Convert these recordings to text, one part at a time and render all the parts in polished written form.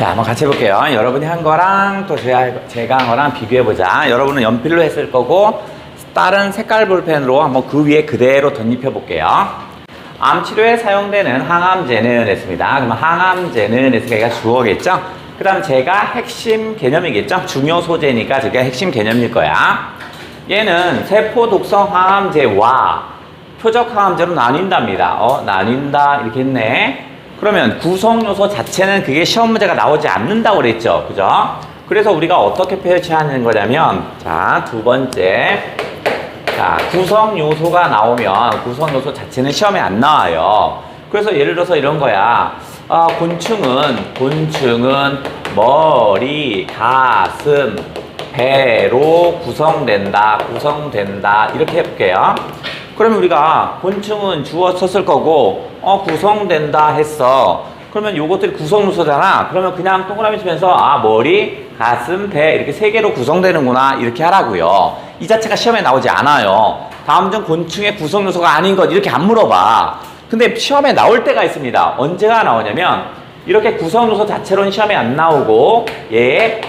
자, 한번 같이 해볼게요. 여러분이 한 거랑 또 제가 한 거랑 비교해보자. 여러분은 연필로 했을 거고, 다른 색깔 볼펜으로 한번 그 위에 그대로 덧입혀 볼게요. 암 치료에 사용되는 항암제는 했습니다. 그러면 항암제는 했으니까 주어겠죠? 그 다음 제가 핵심 개념이겠죠? 중요 소재니까 제가 핵심 개념일 거야. 얘는 세포 독성 항암제와 표적 항암제로 나뉜답니다. 나뉜다 이렇게 했네. 그러면 구성 요소 자체는 그게 시험 문제가 나오지 않는다고 그랬죠. 그죠? 그래서 우리가 어떻게 표시하는 거냐면, 자, 두 번째. 자, 구성 요소가 나오면 구성 요소 자체는 시험에 안 나와요. 그래서 예를 들어서 이런 거야. 곤충은 머리, 가슴, 배로 구성된다. 이렇게 해볼게요. 그러면 우리가 곤충은 주어 썼을 거고, 구성된다 했어. 그러면 요것들이 구성 요소잖아. 그러면 그냥 동그라미 치면서, 머리, 가슴, 배 이렇게 세 개로 구성되는구나. 이렇게 하라고요. 이 자체가 시험에 나오지 않아요. 다음 중 곤충의 구성 요소가 아닌 것 이렇게 안 물어봐. 근데 시험에 나올 때가 있습니다. 언제가 나오냐면, 이렇게 구성 요소 자체로는 시험에 안 나오고, 얘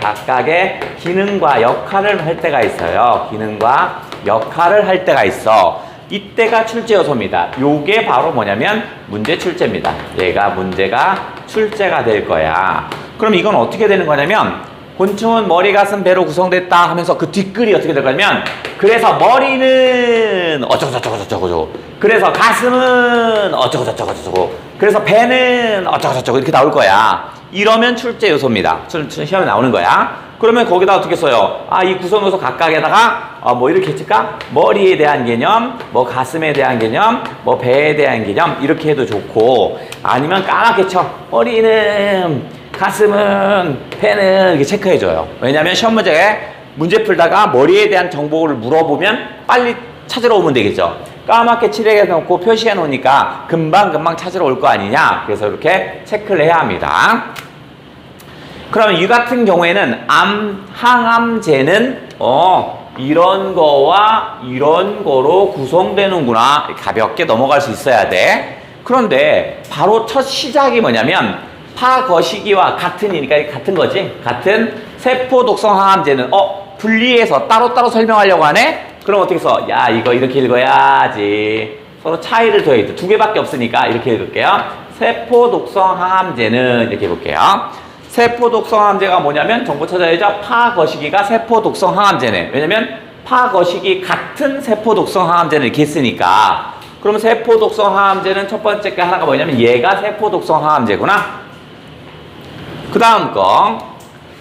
각각의 기능과 역할을 할 때가 있어요. 기능과 역할을 할 때가 있어. 이때가 출제 요소입니다. 요게 바로 뭐냐면 문제 출제입니다. 얘가 문제가 출제가 될 거야. 그럼 이건 어떻게 되는 거냐면, 곤충은 머리, 가슴, 배로 구성됐다 하면서 그 뒷글이 어떻게 될 거냐면, 그래서 머리는 어쩌고저쩌고, 그래서 가슴은 어쩌고저쩌고, 그래서 배는 어쩌고저쩌고 이렇게 나올 거야. 이러면 출제 요소입니다. 시험에 나오는 거야. 그러면 거기다 어떻게 써요? 이 구성 요소 각각에다가 뭐 이렇게 칠까? 머리에 대한 개념, 뭐 가슴에 대한 개념, 뭐 배에 대한 개념 이렇게 해도 좋고, 아니면 까맣게 쳐. 머리는, 가슴은, 배는 이렇게 체크해줘요. 왜냐면 시험 문제 풀다가 머리에 대한 정보를 물어보면 빨리 찾으러 오면 되겠죠. 까맣게 칠해 놓고 표시해 놓으니까 금방 찾으러 올 거 아니냐. 그래서 이렇게 체크를 해야 합니다. 그러면 이 같은 경우에는 항암제는 이런 거와 이런 거로 구성되는구나. 가볍게 넘어갈 수 있어야 돼. 그런데 바로 첫 시작이 뭐냐면, 파거시기와 같은이니까 같은 거지. 같은 세포 독성 항암제는 분리해서 따로따로 설명하려고 하네? 그럼 어떻게 써? 야, 이거 이렇게 읽어야지. 서로 차이를 더해야지. 두 개밖에 없으니까 이렇게 읽을게요. 세포 독성 항암제는 이렇게 해볼게요. 세포 독성 항암제가 뭐냐면 정보 찾아야죠. 파거시기가 세포 독성 항암제네. 왜냐면 파거시기 같은 세포 독성 항암제는 이렇게 했으니까. 그러면 세포 독성 항암제는 첫 번째 게 하나가 뭐냐면 얘가 세포 독성 항암제구나. 그 다음 거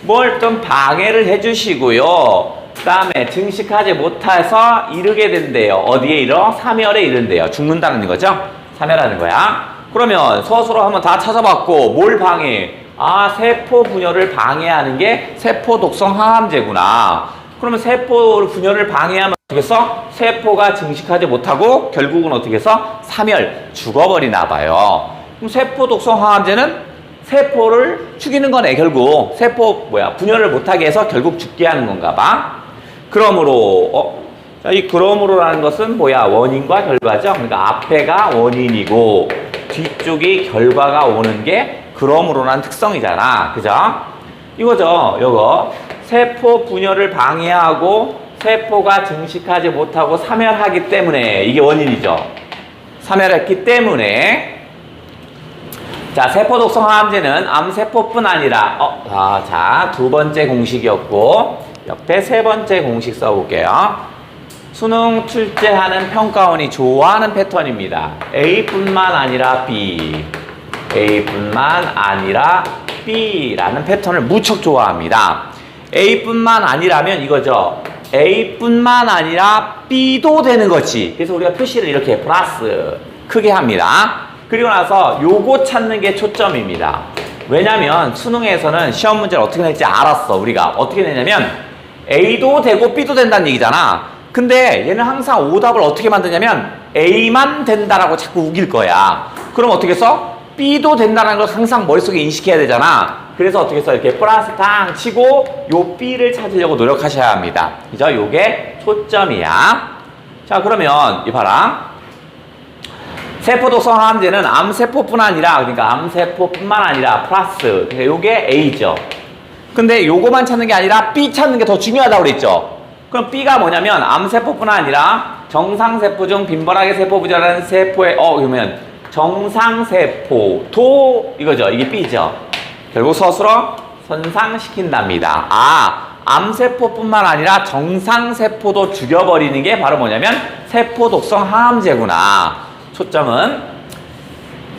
뭘 좀 방해를 해주시고요. 그 다음에 증식하지 못해서 이르게 된대요. 어디에 이르? 사멸에 이른대요. 죽는다는 거죠. 사멸하는 거야. 그러면 서술로 한번 다 찾아봤고, 뭘 방해? 세포 분열을 방해하는 게 세포 독성 항암제구나. 그러면 세포 분열을 방해하면 어떻게 써? 세포가 증식하지 못하고 결국은 어떻게 써? 사멸, 죽어버리나 봐요. 그럼 세포 독성 항암제는 세포를 죽이는 거네. 결국 분열을 못하게 해서 결국 죽게 하는 건가 봐. 그러므로 이 그러므로라는 것은 뭐야? 원인과 결과죠. 그러니까 앞에가 원인이고 뒤쪽이 결과가 오는 게 그러므로라는 특성이잖아. 그죠? 이거죠. 요거 세포 분열을 방해하고 세포가 증식하지 못하고 사멸하기 때문에 이게 원인이죠. 사멸했기 때문에. 자, 세포 독성 항암제는 암세포뿐 아니라 자, 두 번째 공식이었고 옆에 세 번째 공식 써볼게요. 수능 출제하는 평가원이 좋아하는 패턴입니다. A뿐만 아니라 B, A뿐만 아니라 B라는 패턴을 무척 좋아합니다. A뿐만 아니라면 이거죠. A뿐만 아니라 B도 되는 거지. 그래서 우리가 표시를 이렇게 플러스 크게 합니다. 그리고 나서 요거 찾는 게 초점입니다. 왜냐면 수능에서는 시험 문제를 어떻게 낼지 알았어. 우리가 어떻게 내냐면 A도 되고 B도 된다는 얘기잖아. 근데 얘는 항상 오답을 어떻게 만드냐면 A만 된다라고 자꾸 우길 거야. 그럼 어떻게 써? B도 된다는 걸 항상 머릿속에 인식해야 되잖아. 그래서 어떻게 써? 이렇게 플러스 탕 치고 요 B를 찾으려고 노력하셔야 합니다. 그죠? 요게 초점이야. 자, 그러면 이 봐라. 세포 독성 항암제는 암세포뿐 아니라, 그러니까 암세포뿐만 아니라 플러스, 그러니까 요게 A죠. 근데 요거만 찾는 게 아니라 B 찾는 게 더 중요하다고 그랬죠. 그럼 B가 뭐냐면 암세포뿐 아니라 정상세포 중 빈번하게 세포 부전하는 세포의 그러면 정상세포도 이거죠. 이게 B죠. 결국 스스로 손상시킨답니다. 암세포뿐만 아니라 정상세포도 죽여버리는 게 바로 뭐냐면 세포 독성 항암제구나. 초점은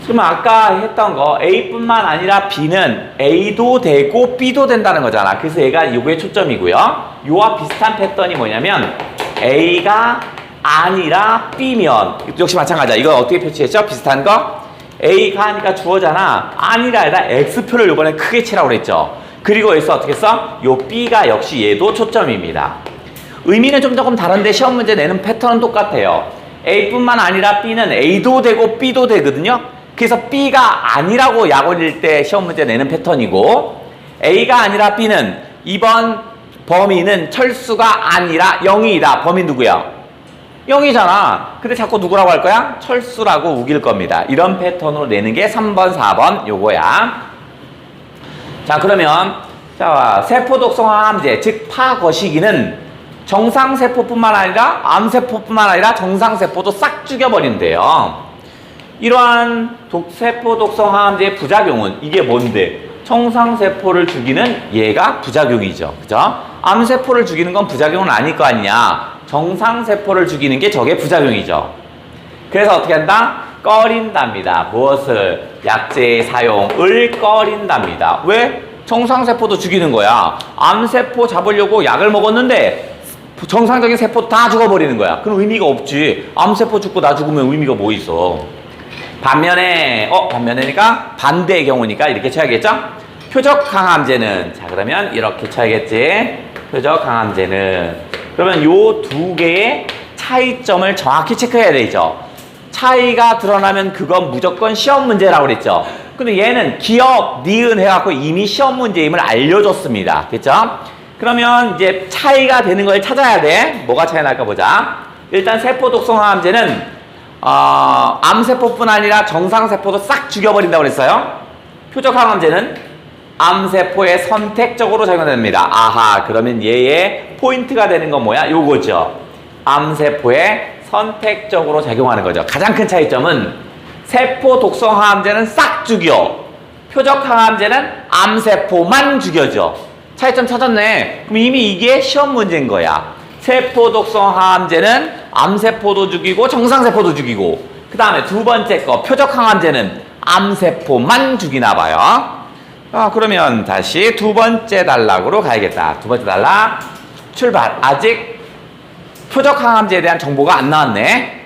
그러면 아까 했던 거 A뿐만 아니라 B는 A도 되고 B도 된다는 거잖아. 그래서 얘가 요게 초점이고요. 요와 비슷한 패턴이 뭐냐면 A가 아니라 B면 역시 마찬가지야. 이거 어떻게 표시했죠? 비슷한 거 A가 하니까 주어잖아. 아니라 에다 X표를 요번에 크게 치라고 그랬죠. 그리고 여기서 어떻게 써? 요 B가 역시 얘도 초점입니다. 의미는 좀 조금 다른데 시험 문제 내는 패턴은 똑같아요. A뿐만 아니라 B는 A도 되고 B도 되거든요. 그래서 B가 아니라고 약 올릴 때 시험 문제 내는 패턴이고, A가 아니라 B는 이번 범위는 철수가 아니라 0이다. 범위 누구야? 0이잖아. 근데 자꾸 누구라고 할 거야? 철수라고 우길 겁니다. 이런 패턴으로 내는 게 3번, 4번 요거야. 자, 그러면 자, 세포 독성 항암제, 즉 파거시기는 정상세포뿐만 아니라 암세포뿐만 아니라 정상세포도 싹 죽여버린대요. 이러한 세포 독성 항암제의 부작용은 이게 뭔데? 정상세포를 죽이는 얘가 부작용이죠. 그죠? 암세포를 죽이는 건 부작용은 아닐 거 아니냐. 정상세포를 죽이는 게 저게 부작용이죠. 그래서 어떻게 한다? 꺼린답니다. 무엇을? 약제의 사용을 꺼린답니다. 왜? 정상세포도 죽이는 거야. 암세포 잡으려고 약을 먹었는데 정상적인 세포 다 죽어버리는 거야. 그럼 의미가 없지. 암세포 죽고 나 죽으면 의미가 뭐 있어? 반면에니까 반대의 경우니까 이렇게 쳐야겠죠? 표적 항암제는, 자, 그러면 이렇게 쳐야겠지? 표적 항암제는. 그러면 요 두 개의 차이점을 정확히 체크해야 되죠. 차이가 드러나면 그건 무조건 시험 문제라고 그랬죠. 근데 얘는 기억, 니은 해갖고 이미 시험 문제임을 알려줬습니다. 됐죠? 그러면 이제 차이가 되는 걸 찾아야 돼. 뭐가 차이 날까 보자. 일단 세포 독성 항암제는 암세포뿐 아니라 정상세포도 싹 죽여버린다고 그랬어요. 표적 항암제는 암세포에 선택적으로 작용됩니다. 아하, 그러면 얘의 포인트가 되는 건 뭐야? 요거죠. 암세포에 선택적으로 작용하는 거죠. 가장 큰 차이점은 세포 독성 항암제는 싹 죽여. 표적 항암제는 암세포만 죽여줘. 차이점 찾았네. 그럼 이미 이게 시험 문제인 거야. 세포 독성 항암제는 암세포도 죽이고 정상세포도 죽이고, 그 다음에 두 번째 거 표적 항암제는 암세포만 죽이나 봐요. 그러면 다시 두 번째 단락으로 가야겠다. 두 번째 단락 출발. 아직 표적 항암제에 대한 정보가 안 나왔네.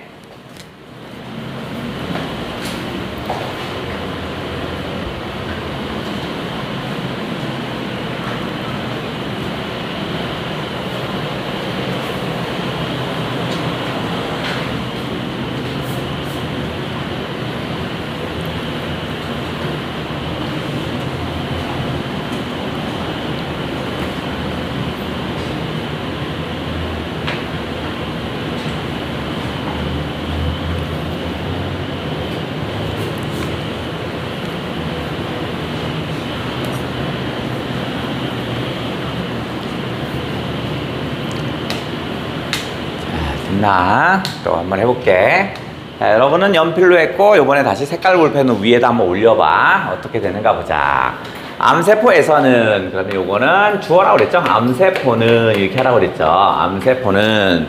또 한번 해볼게. 자, 여러분은 연필로 했고 요번에 다시 색깔 볼펜을 위에다 한번 올려봐. 어떻게 되는가 보자. 암세포에서는, 그러면 요거는 주어라고 그랬죠? 암세포는 이렇게 하라고 그랬죠? 암세포는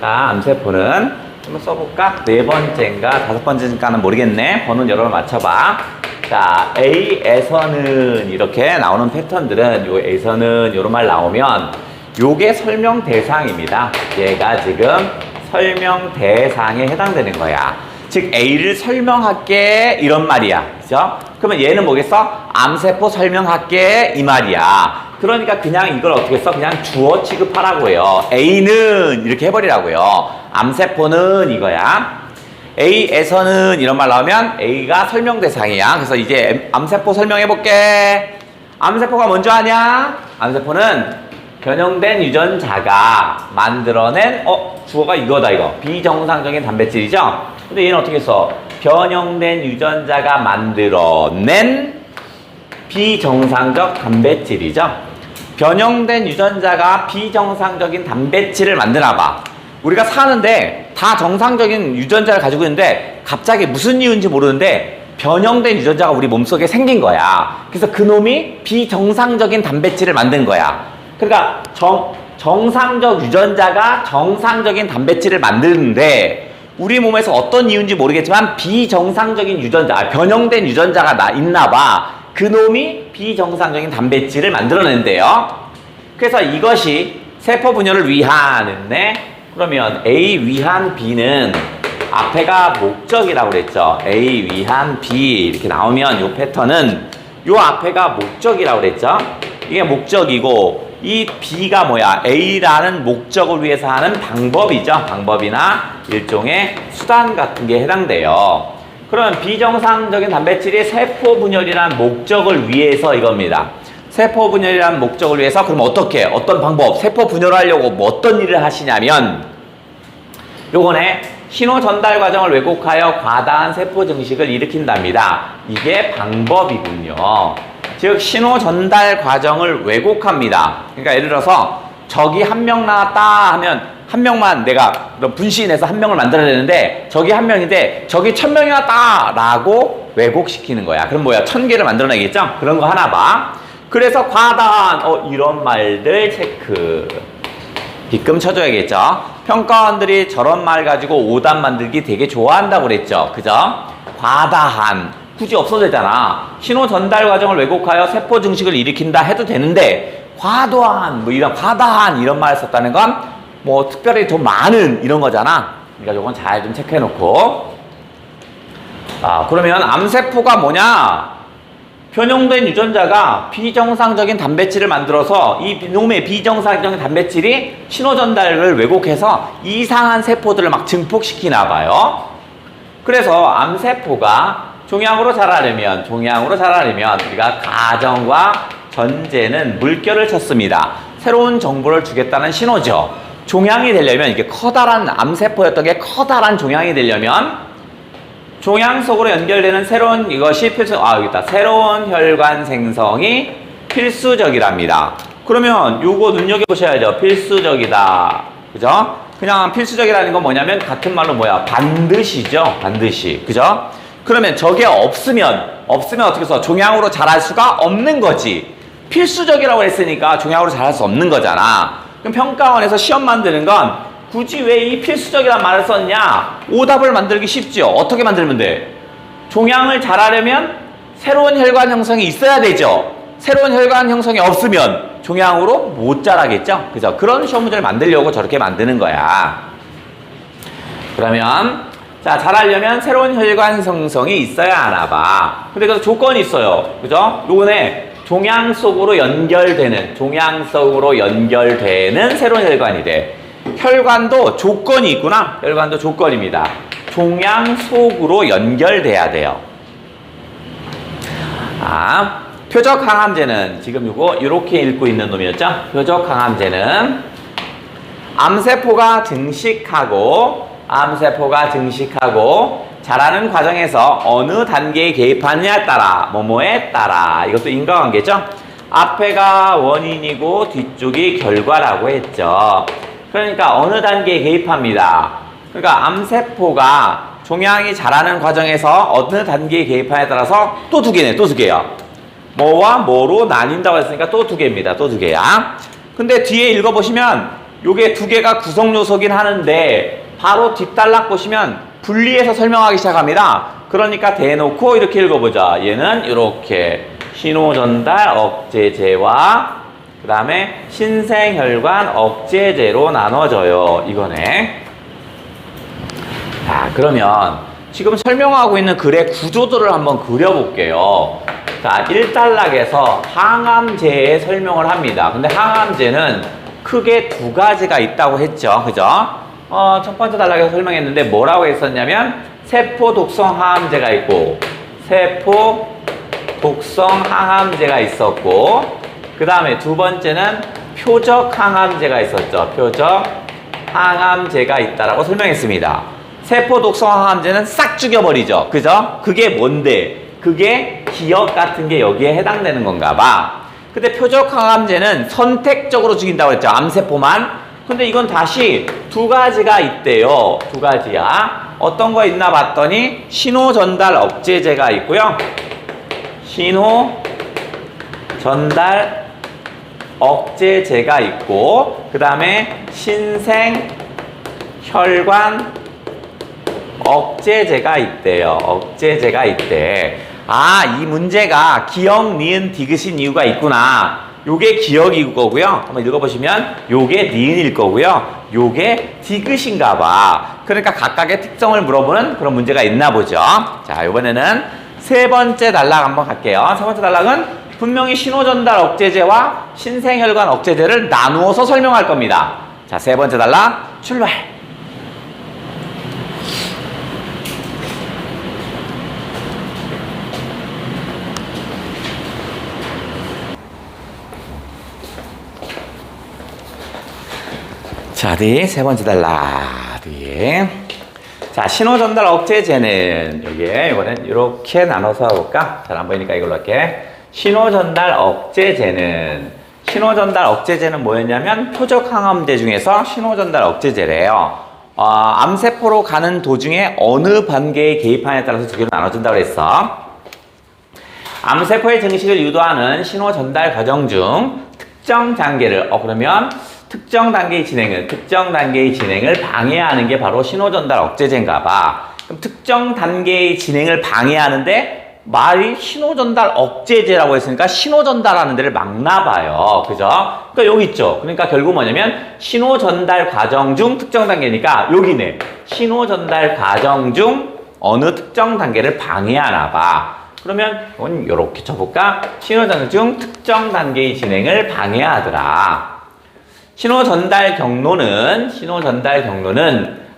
한번 써볼까? 네 번째인가 다섯 번째인가는 모르겠네. 번호는 여러분 맞춰봐. 자, A에서는 이렇게 나오는 패턴들은, 요 A에서는 요런 말 나오면 요게 설명 대상입니다. 얘가 지금 설명 대상에 해당되는 거야. 즉 A를 설명할게 이런 말이야. 그죠? 그러면 얘는 뭐겠어? 암세포 설명할게 이 말이야. 그러니까 그냥 이걸 어떻게 써? 그냥 주어 취급하라고 해요. A는 이렇게 해버리라고요. 암세포는 이거야. A에서는 이런 말 나오면 A가 설명 대상이야. 그래서 이제 암세포 설명해볼게. 암세포가 먼저 하냐? 암세포는 변형된 유전자가 만들어낸 주어가 이거다 이거 비정상적인 단백질이죠. 근데 얘는 어떻게 써? 변형된 유전자가 만들어낸 비정상적 단백질이죠. 변형된 유전자가 비정상적인 단백질을 만드나봐. 우리가 사는데 다 정상적인 유전자를 가지고 있는데 갑자기 무슨 이유인지 모르는데 변형된 유전자가 우리 몸속에 생긴 거야. 그래서 그놈이 비정상적인 단백질을 만든 거야. 그러니까 정상적 유전자가 정상적인 단백질을 만드는데 우리 몸에서 어떤 이유인지 모르겠지만 비정상적인 유전자, 변형된 유전자가 있나 봐. 그놈이 비정상적인 단백질을 만들어낸대요. 그래서 이것이 세포 분열을 위하는데 그러면 A 위한 B는 앞에가 목적이라고 그랬죠. A 위한 B 이렇게 나오면 이 패턴은 이 앞에가 목적이라고 그랬죠. 이게 목적이고 이 B가 뭐야? A라는 목적을 위해서 하는 방법이죠. 방법이나 일종의 수단 같은 게 해당돼요. 그러면 비정상적인 단백질이 세포 분열이라는 목적을 위해서 이겁니다. 세포 분열이라는 목적을 위해서 그럼 어떻게? 어떤 방법? 세포 분열하려고 뭐 어떤 일을 하시냐면 요번에 신호 전달 과정을 왜곡하여 과다한 세포 증식을 일으킨답니다. 이게 방법이군요. 즉 신호 전달 과정을 왜곡합니다. 그러니까 예를 들어서 적이 한 명 나왔다 하면 한 명만 내가 분신해서 한 명을 만들어야 되는데 적이 한 명인데 적이 1000명이 왔다 라고 왜곡시키는 거야. 그럼 뭐야? 1000개를 만들어내겠죠? 그런 거 하나 봐. 그래서 과다한 이런 말들 체크 빗금 쳐줘야겠죠. 평가원들이 저런 말 가지고 오답 만들기 되게 좋아한다고 그랬죠. 그죠? 과다한 굳이 없어도 되잖아. 신호 전달 과정을 왜곡하여 세포 증식을 일으킨다 해도 되는데 과도한 이런 과다한 이런 말을 썼다는 건 뭐 특별히 더 많은 이런 거잖아. 그러니까 요건 잘 좀 체크해 놓고 그러면 암세포가 뭐냐? 변형된 유전자가 비정상적인 단백질을 만들어서 이 놈의 비정상적인 단백질이 신호 전달을 왜곡해서 이상한 세포들을 막 증폭시키나 봐요. 그래서 암세포가 종양으로 자라려면 우리가 가정과 전제는 물결을 쳤습니다. 새로운 정보를 주겠다는 신호죠. 종양이 되려면 이게 커다란 암세포였던 게 커다란 종양이 되려면 종양 속으로 연결되는 새로운 이것이 여기 있다. 새로운 혈관 생성이 필수적이랍니다. 그러면 요거 눈여겨보셔야죠. 필수적이다. 그죠? 그냥 필수적이라는 건 뭐냐면 같은 말로 뭐야? 반드시죠. 반드시. 그죠? 그러면 저게 없으면 어떻게 해서 종양으로 자랄 수가 없는 거지. 필수적이라고 했으니까 종양으로 자랄 수 없는 거잖아. 그럼 평가원에서 시험 만드는 건 굳이 왜 이 필수적이라는 말을 썼냐? 오답을 만들기 쉽죠. 어떻게 만들면 돼? 종양을 자라려면 새로운 혈관 형성이 있어야 되죠. 새로운 혈관 형성이 없으면 종양으로 못 자라겠죠. 그죠? 그런 시험 문제를 만들려고 저렇게 만드는 거야. 그러면 자, 자라려면 새로운 혈관 형성이 있어야 하나 봐. 근데 그 조건이 있어요. 그죠? 요번에 종양 속으로 연결되는 새로운 혈관이 돼. 혈관도 조건이 있구나. 혈관도 조건입니다. 종양 속으로 연결돼야 돼요. 표적 항암제는 지금 요거 이렇게 읽고 있는 놈이었죠? 표적 항암제는 암세포가 증식하고 자라는 과정에서 어느 단계에 개입하느냐에 따라 뭐뭐에 따라 이것도 인과관계죠. 앞에가 원인이고 뒤쪽이 결과라고 했죠. 그러니까 어느 단계에 개입합니다. 그러니까 암세포가 종양이 자라는 과정에서 어느 단계에 개입하냐에 따라서 또 두 개요. 뭐와 뭐로 나뉜다고 했으니까 또 두 개입니다. 또 두 개야. 근데 뒤에 읽어보시면 요게 두 개가 구성 요소긴 하는데 바로 뒷단락 보시면 분리해서 설명하기 시작합니다. 그러니까 대놓고 이렇게 읽어보자. 얘는 이렇게 신호전달 억제제와 그 다음에 신생혈관 억제제로 나눠져요. 이거네. 자, 그러면 지금 설명하고 있는 글의 구조도를 한번 그려볼게요. 자, 1단락에서 항암제의 설명을 합니다. 근데 항암제는 크게 두 가지가 있다고 했죠. 그죠? 첫 번째 단락에서 설명했는데 뭐라고 했었냐면 세포 독성 항암제가 있고 세포 독성 항암제가 있었고 그 다음에 두 번째는 표적 항암제가 있었죠. 표적 항암제가 있다라고 설명했습니다. 세포 독성 항암제는 싹 죽여버리죠. 그죠? 그게 뭔데? 그게 기억 같은 게 여기에 해당되는 건가 봐. 근데 표적 항암제는 선택적으로 죽인다고 했죠. 암세포만. 근데 이건 다시 두 가지가 있대요. 두 가지야. 어떤 거 있나 봤더니 신호 전달 억제제가 있고요. 신호 전달 억제제가 있고, 그 다음에 신생 혈관 억제제가 있대요. 억제제가 있대. 아, 이 문제가 기억, 니은, 디귿인 이유가 있구나. 요게 기억일 거고요. 한번 읽어보시면 요게 니은일 거고요. 요게 디귿인가 봐. 그러니까 각각의 특성을 물어보는 그런 문제가 있나 보죠. 자, 이번에는 세 번째 단락 한번 갈게요. 세 번째 단락은 분명히 신호전달 억제제와 신생혈관 억제제를 나누어서 설명할 겁니다. 자, 세 번째 단락 출발! 자, 세 번째 단락 뒤에. 자, 신호전달 억제제는 여기에 이거는 이렇게 나눠서 해볼까? 잘 안 보이니까 이걸로 할게. 신호전달 억제제는 뭐였냐면 표적 항암제 중에서 신호전달 억제제래요. 암세포로 가는 도중에 어느 단계에 개입하냐에 따라서 두 개로 나눠진다고 그랬어. 암세포의 증식을 유도하는 신호전달 과정 중 특정 단계를 그러면 특정 단계의 진행을 방해하는 게 바로 신호전달 억제제인가 봐. 그럼 특정 단계의 진행을 방해하는데 말이 신호전달 억제제라고 했으니까 신호전달하는 데를 막나 봐요. 그죠? 그러니까 여기 있죠. 그러니까 결국 뭐냐면 신호전달 과정 중 특정 단계니까 여기네. 신호전달 과정 중 어느 특정 단계를 방해하나 봐. 그러면 이건 이렇게 쳐볼까? 신호전달 중 특정 단계의 진행을 방해하더라. 신호전달 경로는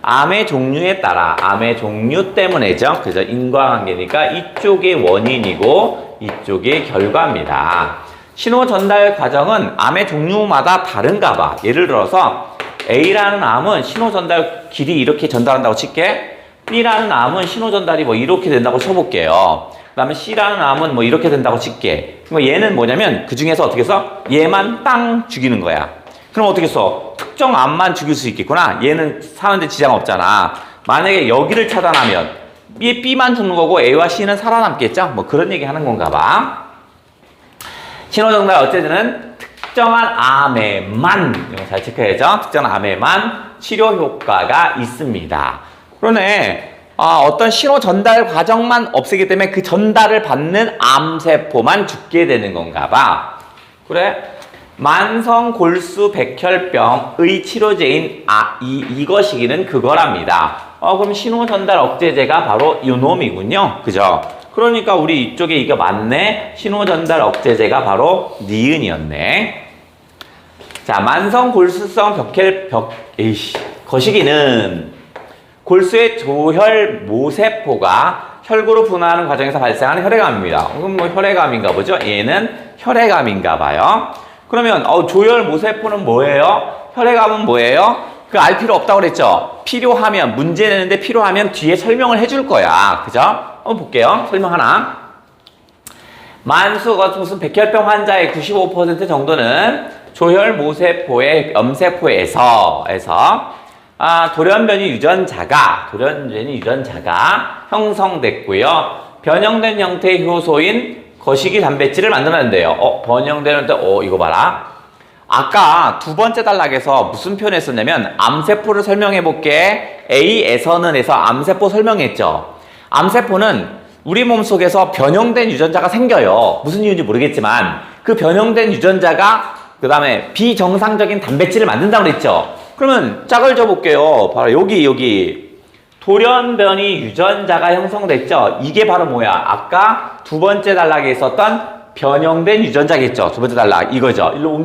암의 종류에 따라, 암의 종류 때문에죠. 그래서 인과관계니까 이쪽이 원인이고 이쪽이 결과입니다. 신호전달 과정은 암의 종류마다 다른가 봐. 예를 들어서 A라는 암은 신호전달 길이 이렇게 전달한다고 칠게. B라는 암은 신호전달이 뭐 이렇게 된다고 쳐볼게요. 그 다음에 C라는 암은 뭐 이렇게 된다고 칠게. 그럼 얘는 뭐냐면 그 중에서 어떻게 써? 얘만 땅 죽이는 거야. 그럼 어떻게 써? 특정 암만 죽일 수 있겠구나. 얘는 사는데 지장 없잖아. 만약에 여기를 차단하면 얘 B만 죽는 거고 A와 C는 살아남겠죠? 뭐 그런 얘기 하는 건가 봐. 신호전달 억제제는 특정한 암에만, 이거 잘 체크해야죠. 특정한 암에만 치료 효과가 있습니다. 그러네. 어떤 신호 전달 과정만 없애기 때문에 그 전달을 받는 암세포만 죽게 되는 건가 봐. 그래? 만성 골수 백혈병의 치료제인 이거시기는 그거랍니다. 그럼 신호 전달 억제제가 바로 이 놈이군요. 그죠? 그러니까 우리 이쪽에 이게 맞네. 신호 전달 억제제가 바로 니은이었네. 자, 만성 골수성 거시기는 골수의 조혈 모세포가 혈구로 분화하는 과정에서 발생하는 혈액암입니다. 그럼 뭐 혈액암인가 보죠? 얘는 혈액암인가 봐요. 그러면 조혈 모세포는 뭐예요? 혈액암은 뭐예요? 그 알 필요 없다고 그랬죠? 필요하면, 문제 내는데 필요하면 뒤에 설명을 해줄 거야. 그죠? 한번 볼게요. 설명 하나. 만수가 무슨 백혈병 환자의 95% 정도는 조혈 모세포의 염세포에서 돌연변이 유전자가 형성됐고요. 변형된 형태의 효소인 거시기 단백질을 만들어낸대요. 변형되는데, 이거 봐라. 아까 두 번째 단락에서 무슨 표현을 했었냐면, 암세포를 설명해볼게. A에서는 해서 암세포 설명했죠. 암세포는 우리 몸속에서 변형된 유전자가 생겨요. 무슨 이유인지 모르겠지만, 그 변형된 유전자가 그 다음에 비정상적인 단백질을 만든다고 그랬죠. 그러면 짝을 줘볼게요. 바로 여기. 돌연변이 유전자가 형성됐죠. 이게 바로 뭐야? 아까 두 번째 단락에 있었던 변형된 유전자겠죠. 두 번째 단락 이거죠. 일로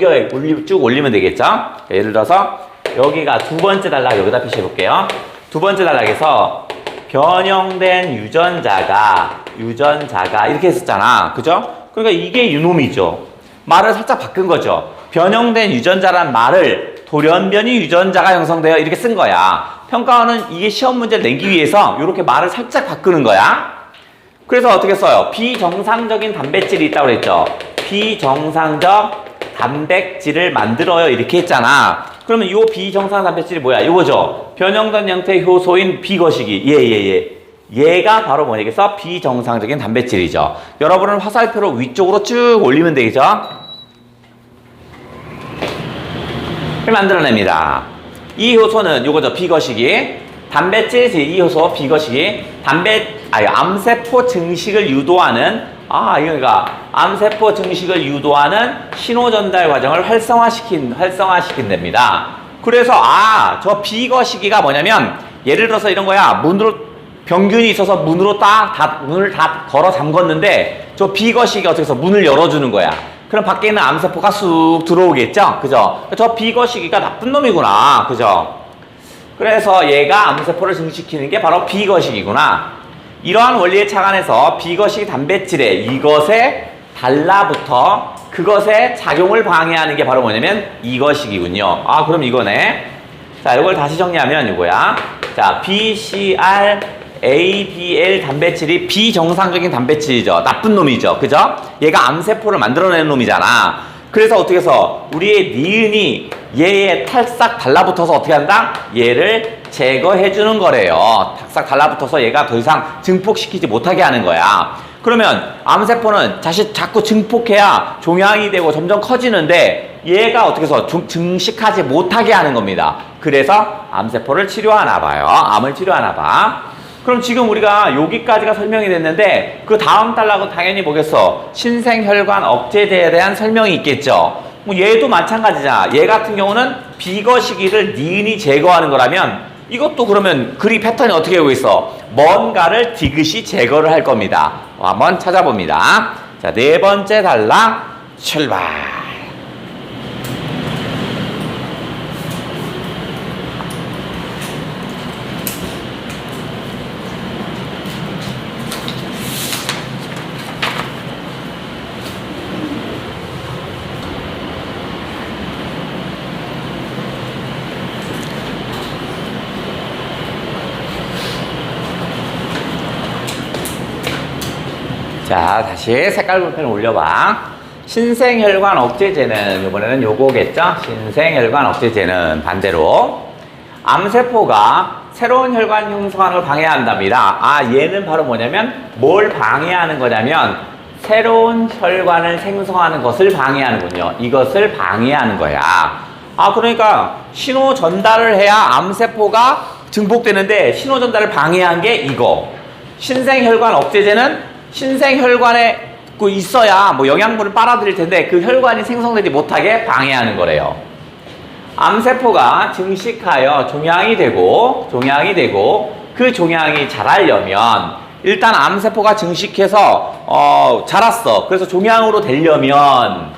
쭉 올리면 되겠죠. 예를 들어서 여기가 두 번째 단락 여기다 표시해 볼게요. 두 번째 단락에서 변형된 유전자가 이렇게 했었잖아. 그죠? 그러니까 이게 유놈이죠. 말을 살짝 바꾼 거죠. 변형된 유전자란 말을 돌연변이 유전자가 형성되어 이렇게 쓴 거야. 평가원은 이게 시험 문제를 내기 위해서 이렇게 말을 살짝 바꾸는 거야. 그래서 어떻게 써요? 비정상적인 단백질이 있다고 그랬죠. 비정상적 단백질을 만들어요 이렇게 했잖아. 그러면 이 비정상 단백질이 뭐야? 이거죠. 변형된 형태의 효소인 비거시기. 얘가 바로 뭐냐겠어? 비정상적인 단백질이죠. 여러분은 화살표를 위쪽으로 쭉 올리면 되겠죠? 만들어냅니다. 이 효소는 요거죠. 비거시기. 단백질 제2 효소 비거시기. 암세포 증식을 유도하는 이거가 암세포 증식을 유도하는 신호전달 과정을 활성화시킨답니다. 그래서 저 비거시기가 뭐냐면 예를 들어서 이런 거야. 병균이 있어서 문을 다 걸어 잠궜는데 저 비거시기가 어떻게 해서 문을 열어주는 거야. 그럼 밖에 있는 암세포가 쑥 들어오겠죠? 그죠? 저 비거시기가 나쁜 놈이구나. 그죠? 그래서 얘가 암세포를 증식시키는 게 바로 비거시기구나. 이러한 원리에 착안해서 비거시기 단백질에 이것에 달라붙어 그것의 작용을 방해하는 게 바로 뭐냐면 이거시기군요. 그럼 이거네. 자, 이걸 다시 정리하면 이거야. 자, BCR ABL 단백질이 비정상적인 단백질이죠. 나쁜 놈이죠. 그죠? 얘가 암세포를 만들어내는 놈이잖아. 그래서 어떻게 해서 우리의 니은이 얘에 탈싹 달라붙어서 어떻게 한다? 얘를 제거해주는 거래요. 탈싹 달라붙어서 얘가 더 이상 증폭시키지 못하게 하는 거야. 그러면 암세포는 자꾸 증폭해야 종양이 되고 점점 커지는데 얘가 어떻게 해서 증식하지 못하게 하는 겁니다. 그래서 암세포를 치료하나 봐요. 암을 얘기하나 봐. 그럼 지금 우리가 여기까지가 설명이 됐는데 그 다음 단락은 당연히 뭐겠어? 신생혈관 억제제에 대한 설명이 있겠죠. 뭐 얘도 마찬가지잖아. 얘 같은 경우는 비거시기를 니은이 제거하는 거라면 이것도 그러면 그리 패턴이 어떻게 되고 있어? 뭔가를 디귿이 제거를 할 겁니다. 한번 찾아봅니다. 자, 네 번째 단락 출발. 자, 다시 색깔 볼펜을 올려봐. 신생혈관 억제제는 이번에는 요거겠죠? 신생혈관 억제제는 반대로 암세포가 새로운 혈관 형성하는 걸 방해한답니다. 얘는 바로 뭐냐면 뭘 방해하는 거냐면 새로운 혈관을 생성하는 것을 방해하는군요. 이것을 방해하는 거야. 그러니까 신호 전달을 해야 암세포가 증폭되는데 신호 전달을 방해한 게 이거. 신생혈관 억제제는 신생혈관에 있어야 뭐 영양분을 빨아들일 텐데 그 혈관이 생성되지 못하게 방해하는 거래요. 암세포가 증식하여 종양이 되고 그 종양이 자라려면 일단 암세포가 증식해서 자랐어. 그래서 종양으로 되려면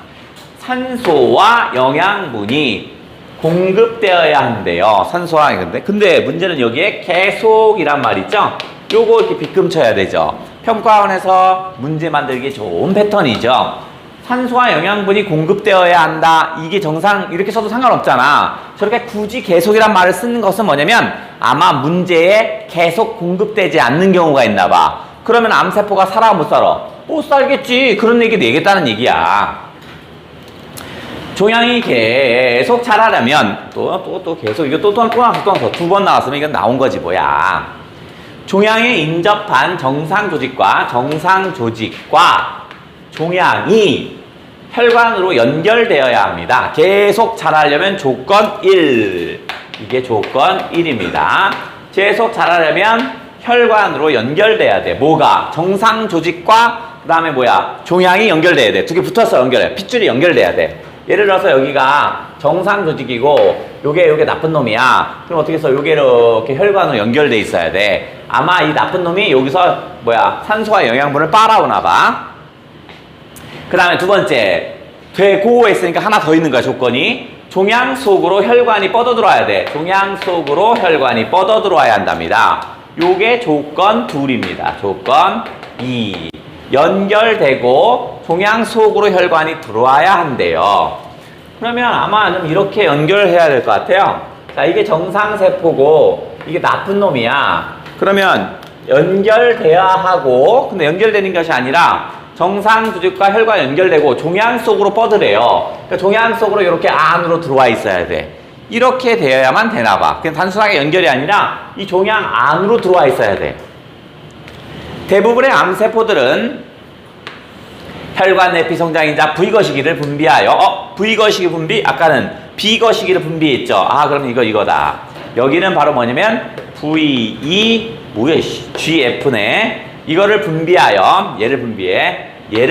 산소와 영양분이 공급되어야 한대요. 산소와 근데 문제는 여기에 계속이란 말 있죠? 요거 이렇게 빗금쳐야 되죠. 평가원에서 문제 만들기 좋은 패턴이죠. 산소와 영양분이 공급되어야 한다. 이게 정상 이렇게 써도 상관없잖아. 저렇게 굳이 계속이란 말을 쓰는 것은 뭐냐면 아마 문제에 계속 공급되지 않는 경우가 있나 봐. 그러면 암세포가 살아 못 살아? 못 살겠지. 그런 얘기 내겠다는 얘기야. 종양이 계속 자라려면 또 계속 이거 또 두 번 나왔으면 이건 나온 거지 뭐야. 종양에 인접한 정상 조직과 종양이 혈관으로 연결되어야 합니다. 계속 자라려면 조건 1. 이게 조건 1입니다. 계속 자라려면 혈관으로 연결돼야 돼. 뭐가? 정상 조직과 그 다음에 종양이 연결돼야 돼. 두 개 붙어서 연결해. 핏줄이 연결돼야 돼. 예를 들어서 여기가 정상 조직이고 요게 나쁜 놈이야. 그럼 어떻게 해서 요게 이렇게 혈관으로 연결돼 있어야 돼. 아마 이 나쁜 놈이 여기서 산소와 영양분을 빨아오나 봐. 그 다음에 두 번째, 되고 했으니까 하나 더 있는 거야, 조건이. 종양 속으로 혈관이 뻗어들어야 돼. 종양 속으로 혈관이 뻗어들어와야 한답니다. 요게 조건 2입니다. 조건 2. 연결되고 종양 속으로 혈관이 들어와야 한대요. 그러면 아마 좀 이렇게 연결해야 될 것 같아요. 자, 이게 정상세포고 이게 나쁜 놈이야. 그러면 연결돼야 하고, 근데 연결되는 것이 아니라 정상 조직과 혈관 연결되고 종양 속으로 뻗으래요. 그러니까 종양 속으로 이렇게 안으로 들어와 있어야 돼. 이렇게 되어야만 되나 봐. 그냥 단순하게 연결이 아니라 이 종양 안으로 들어와 있어야 돼. 대부분의 암세포들은 혈관 내피 성장인자 V거시기를 분비하여 V거시기 분비, 아까는 B거시기를 분비했죠. 아, 그럼 이거다. 여기는 바로 뭐냐면 GF네. 이거를 분비하여, 얘를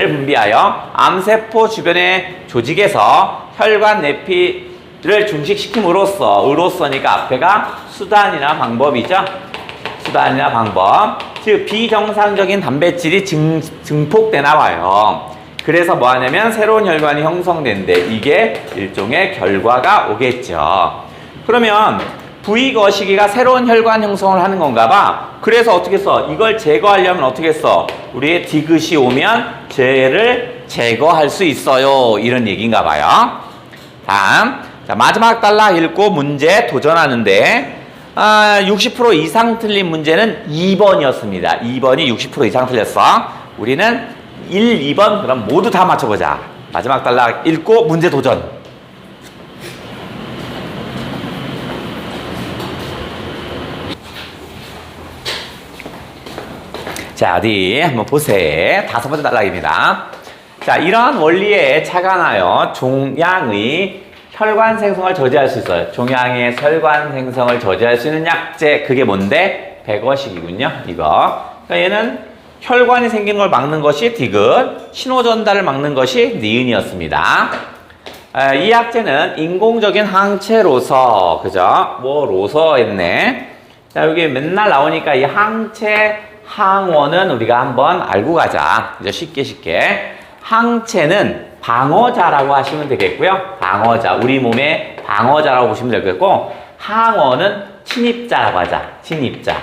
분비하여 암세포 주변의 조직에서 혈관 내피를 증식시킴으로써니까 앞에가 수단이나 방법이죠. 수단이나 방법. 즉 비정상적인 단백질이 증폭되나 봐요. 그래서 뭐 하냐면 새로운 혈관이 형성된대. 이게 일종의 결과가 오겠죠. 그러면 V거시기가 새로운 혈관 형성을 하는 건가 봐. 그래서 어떻게 써? 이걸 제거하려면 어떻게 써? 우리의 디귿이 오면 쟤를 제거할 수 있어요. 이런 얘기인가 봐요. 다음. 자, 마지막 단락 읽고 문제 도전하는데 60% 이상 틀린 문제는 2번이었습니다. 2번이 60% 이상 틀렸어. 우리는 1, 2번 그럼 모두 다 맞춰보자. 마지막 단락 읽고 문제 도전. 자, 어디 한번 보세요. 5번째 단락입니다. 자, 이러한 원리에 착안하여 종양의 혈관 생성을 저지할 수 있어요. 종양의 혈관 생성을 저지할 수 있는 약제, 그게 뭔데? 백어식이군요. 이거. 그러니까 얘는 혈관이 생기는 걸 막는 것이 디귿, 신호 전달을 막는 것이 니은이었습니다. 이 약제는 인공적인 항체로서, 그죠? 뭐 로서 했네. 자, 여기 맨날 나오니까 이 항체 항원은 우리가 한번 알고 가자. 이제 쉽게. 항체는 방어자라고 하시면 되겠고요. 방어자, 우리 몸의 방어자라고 보시면 되겠고, 항원은 침입자라고 하자. 침입자.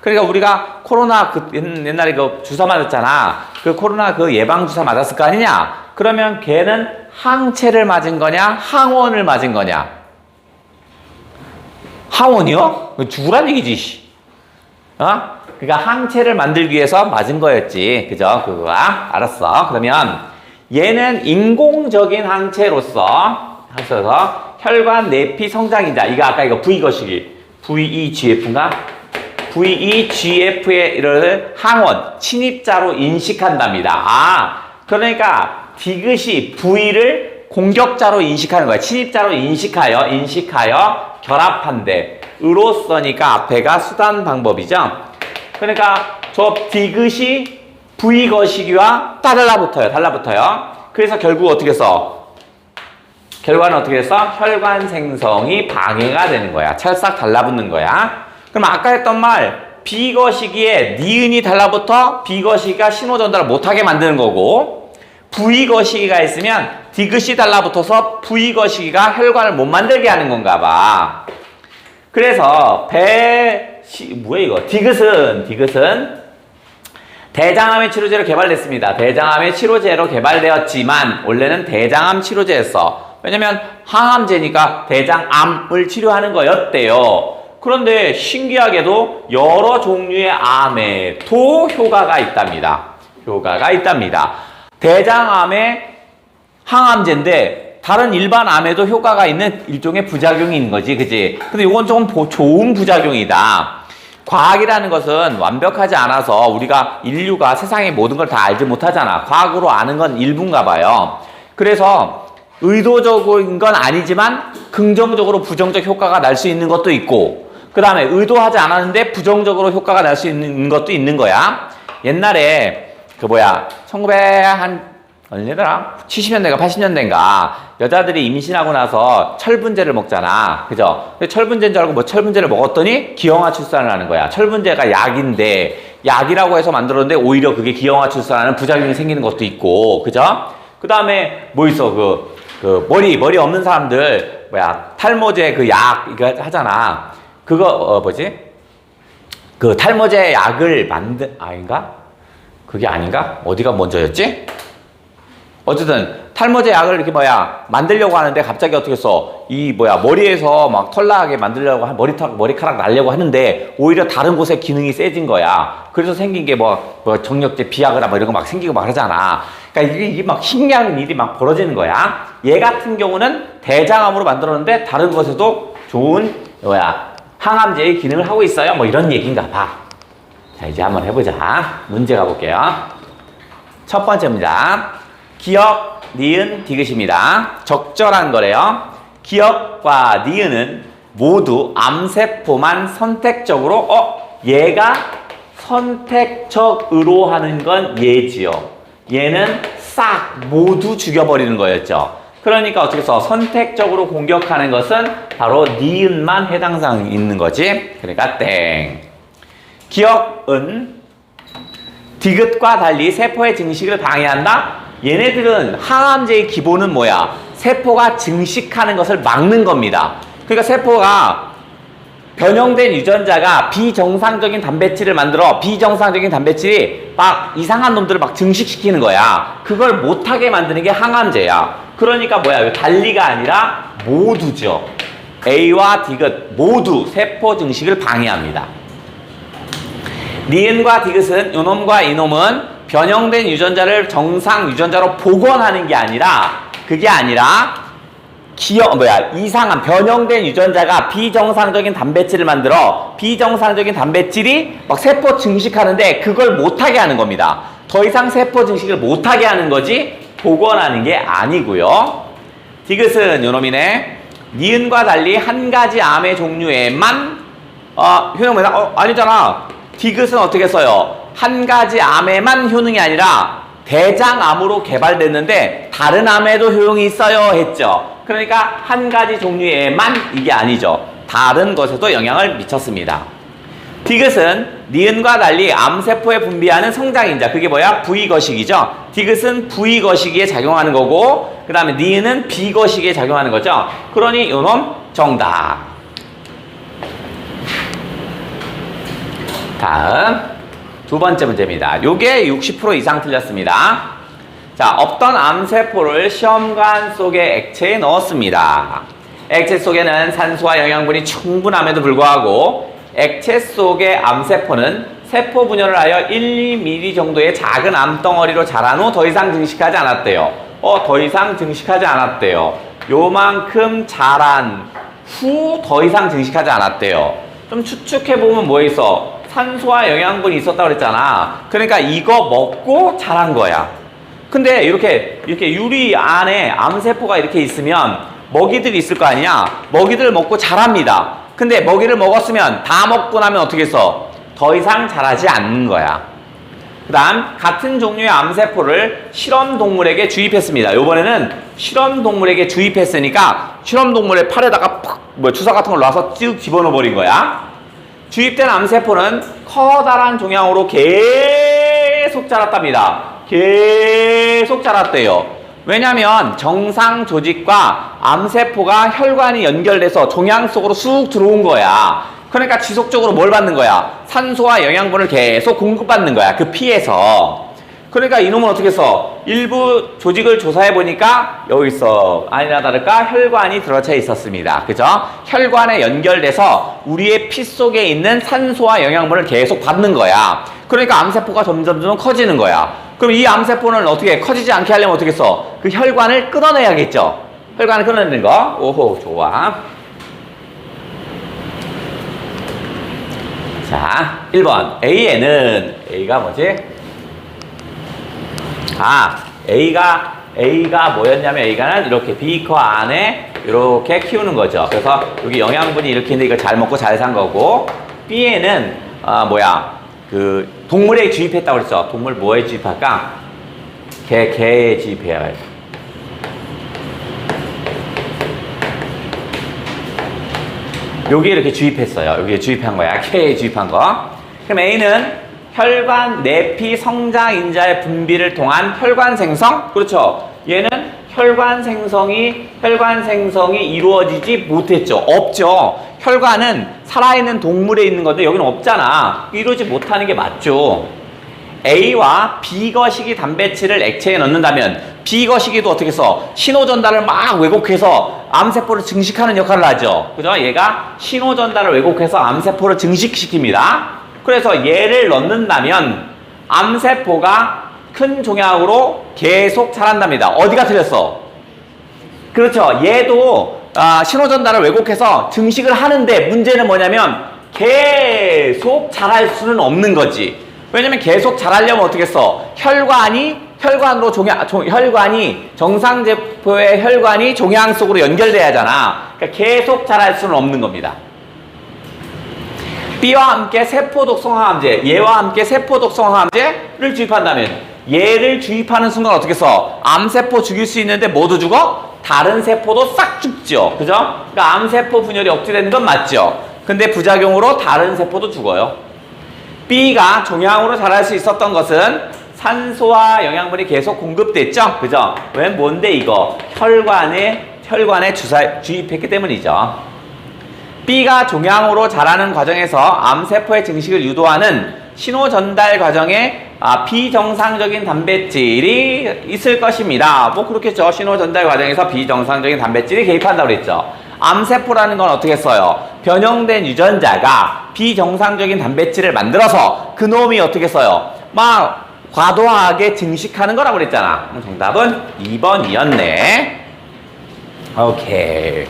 그러니까 우리가 코로나 옛날에 그 주사 맞았잖아. 그 코로나 그 예방 주사 맞았을 거 아니냐? 그러면 걔는 항체를 맞은 거냐? 항원을 맞은 거냐? 항원이요? 죽으란 얘기지. 그러니까 항체를 만들기 위해서 맞은 거였지. 그죠? 그거야. 알았어. 그러면 얘는 인공적인 항체로서 혈관 내피 성장인자. 이거 아까 이거 V거시기. VEGF인가? VEGF의 이런 항원, 침입자로 인식한답니다. 그러니까 디귿이 V를 공격자로 인식하는 거야. 침입자로 인식하여 결합한대. 으로써니까 앞에가 수단 방법이죠. 그러니까 저 디귿이 V거시기와 달라붙어요. 그래서 결국 어떻게 써? 결과는 어떻게 해서 혈관 생성이 방해가 되는 거야. 찰싹 달라붙는 거야. 그럼 아까 했던 말 B거시기에 니은이 달라붙어 B거시기가 신호 전달을 못하게 만드는 거고, V거시기가 있으면 디귿이 달라붙어서 V거시기가 혈관을 못 만들게 하는 건가 봐. 그래서 뭐야 이거? 디귿은 대장암의 치료제로 개발됐습니다. 대장암의 치료제로 개발되었지만 원래는 대장암 치료제였어. 왜냐면 항암제니까 대장암을 치료하는 거였대요. 그런데 신기하게도 여러 종류의 암에도 효과가 있답니다. 대장암의 항암제인데 다른 일반 암에도 효과가 있는 일종의 부작용이 있는 거지, 그지? 근데 이건 조금 좋은 부작용이다. 과학이라는 것은 완벽하지 않아서 우리가 인류가 세상의 모든 걸 다 알지 못하잖아. 과학으로 아는 건 일부인가 봐요. 그래서 의도적인 건 아니지만 긍정적으로 부정적 효과가 날 수 있는 것도 있고, 그 다음에 의도하지 않았는데 부정적으로 효과가 날 수 있는 것도 있는 거야. 옛날에 1900년대더라? 70년대인가 80년대인가 여자들이 임신하고 나서 철분제를 먹잖아. 그죠? 철분제인 줄 알고 뭐 철분제를 먹었더니 기형아 출산을 하는 거야. 철분제가 약인데 약이라고 해서 만들었는데 오히려 그게 기형아 출산하는 부작용이 생기는 것도 있고, 그죠? 그 다음에 뭐 있어? 머리 없는 사람들 탈모제 그 약 이거 하잖아. 그거 그 탈모제 약을 아닌가? 그게 아닌가? 어디가 먼저였지? 어쨌든 탈모제 약을 이렇게 만들려고 하는데 갑자기 어떻게 써? 이 머리에서 막 털나게 만들려고 머리카락 날려고 하는데 오히려 다른 곳에 기능이 세진 거야. 그래서 생긴 게 정력제 비아그라 이런 거 막 생기고 막 그러잖아. 그러니까 이게 막 신기한 일이 막 벌어지는 거야. 얘 같은 경우는 대장암으로 만들었는데 다른 것에도 좋은 항암제의 기능을 하고 있어요. 이런 얘기인가 봐. 자, 이제 한번 해보자. 문제 가볼게요. 첫 번째입니다. 기역, 니은, 디귿입니다. 적절한 거래요. 기역과 니은은 모두 암세포만 선택적으로 얘가 선택적으로 하는 건 얘지요. 얘는 싹 모두 죽여버리는 거였죠. 그러니까 어떻게 해서 선택적으로 공격하는 것은 바로 니은만 해당사항이 있는 거지. 그러니까 땡. 기역은 디귿과 달리 세포의 증식을 방해한다? 얘네들은 항암제의 기본은 뭐야? 세포가 증식하는 것을 막는 겁니다. 그러니까 세포가 변형된 유전자가 비정상적인 단백질을 만들어 비정상적인 단백질이 막 이상한 놈들을 막 증식시키는 거야. 그걸 못하게 만드는 게 항암제야. 그러니까 달리가 아니라 모두죠. A와 디귿 모두 세포 증식을 방해합니다. 니은과 디귿은 요놈과 이놈은 변형된 유전자를 정상 유전자로 복원하는 게 아니라 이상한 변형된 유전자가 비정상적인 단백질을 만들어 비정상적인 단백질이 막 세포 증식하는데 그걸 못하게 하는 겁니다. 더 이상 세포 증식을 못하게 하는 거지 복원하는 게 아니고요. 디귿은 요놈이네. 니은과 달리 한 가지 암의 종류에만 효능 아니잖아. 디귿은 어떻게 써요? 한 가지 암에만 효능이 아니라 대장암으로 개발됐는데 다른 암에도 효용이 있어요 했죠. 그러니까 한 가지 종류에만 이게 아니죠. 다른 것에도 영향을 미쳤습니다. 디귿은 니은과 달리 암세포에 분비하는 성장인자. 그게 V거식이죠. 디귿은 V거식에 작용하는 거고 그 다음에 니은은 B거식에 작용하는 거죠. 그러니 요놈 정답. 다음 두 번째 문제입니다. 요게 60% 이상 틀렸습니다. 자, 없던 암세포를 시험관 속의 액체에 넣었습니다. 액체 속에는 산소와 영양분이 충분함에도 불구하고 액체 속의 암세포는 세포 분열을 하여 1~2mm 정도의 작은 암덩어리로 자란 후 더 이상 증식하지 않았대요. 더 이상 증식하지 않았대요. 요만큼 자란 후 더 이상 증식하지 않았대요. 좀 추측해보면 뭐 있어? 산소와 영양분이 있었다고 그랬잖아. 그러니까 이거 먹고 자란 거야. 근데 이렇게 유리 안에 암세포가 이렇게 있으면 먹이들이 있을 거 아니야? 먹이들을 먹고 자랍니다. 근데 먹이를 먹었으면 다 먹고 나면 어떻게 했어? 더 이상 자라지 않는 거야. 그 다음 같은 종류의 암세포를 실험동물에게 주입했습니다. 이번에는 실험동물에게 주입했으니까 실험동물의 팔에다가 주사 같은 걸 놔서 쭉 집어넣어 버린 거야. 주입된 암세포는 커다란 종양으로 계속 자랐답니다. 계속 자랐대요. 왜냐면 정상 조직과 암세포가 혈관이 연결돼서 종양 속으로 쑥 들어온 거야. 그러니까 지속적으로 뭘 받는 거야? 산소와 영양분을 계속 공급받는 거야. 그 피에서. 그러니까 이놈은 어떻게 했어? 일부 조직을 조사해 보니까 여기 있어. 아니나 다를까 혈관이 들어차 있었습니다. 그죠? 혈관에 연결돼서 우리의 피 속에 있는 산소와 영양분을 계속 받는 거야. 그러니까 암세포가 점점 커지는 거야. 그럼 이 암세포는 어떻게 커지지 않게 하려면 어떻게 했어? 그 혈관을 끊어내야겠죠? 혈관을 끊어내는 거. 오호, 좋아. 자, 1번. A가 뭐지? A가 뭐였냐면 A가는 이렇게 비커 안에 이렇게 키우는 거죠. 그래서 여기 영양분이 이렇게 있는데 이걸 잘 먹고 잘 산 거고 B에는 그 동물에 주입했다고 그랬죠. 동물 뭐에 주입할까? 개에 주입해야 해. 여기에 이렇게 주입했어요. 여기에 주입한 거야. 개에 주입한 거. 그럼 A는 혈관 내피 성장인자의 분비를 통한 혈관 생성? 그렇죠. 얘는 혈관 생성이 이루어지지 못했죠. 없죠. 혈관은 살아있는 동물에 있는 건데 여기는 없잖아. 이루어지지 못하는 게 맞죠. A와 B거시기 단백질을 액체에 넣는다면 B거시기도 어떻게 써? 신호 전달을 막 왜곡해서 암세포를 증식하는 역할을 하죠. 그죠? 얘가 신호 전달을 왜곡해서 암세포를 증식시킵니다. 그래서 얘를 넣는다면 암세포가 큰 종양으로 계속 자란답니다. 어디가 틀렸어? 그렇죠. 얘도 신호 전달을 왜곡해서 증식을 하는데 문제는 뭐냐면 계속 자랄 수는 없는 거지. 왜냐면 계속 자라려면 어떻게 써? 혈관으로 혈관이 정상세포의 혈관이 종양 속으로 연결돼야 하잖아. 그러니까 계속 자랄 수는 없는 겁니다. B와 함께 세포독성항암제, 얘와 함께 세포독성항암제를 주입한다면 얘를 주입하는 순간 어떻게 써? 암세포 죽일 수 있는데 모두 죽어? 다른 세포도 싹 죽죠. 그죠? 그러니까 암세포 분열이 억제되는 건 맞죠. 근데 부작용으로 다른 세포도 죽어요. B가 종양으로 자랄 수 있었던 것은 산소와 영양분이 계속 공급됐죠. 그죠? 왜 뭔데 이거? 혈관에 주입했기 때문이죠. B가 종양으로 자라는 과정에서 암세포의 증식을 유도하는 신호 전달 과정에 비정상적인 단백질이 있을 것입니다. 뭐 그렇겠죠. 신호 전달 과정에서 비정상적인 단백질이 개입한다고 그랬죠. 암세포라는 건 어떻게 써요? 변형된 유전자가 비정상적인 단백질을 만들어서 그놈이 어떻게 써요? 막 과도하게 증식하는 거라고 그랬잖아. 정답은 2번이었네. 오케이.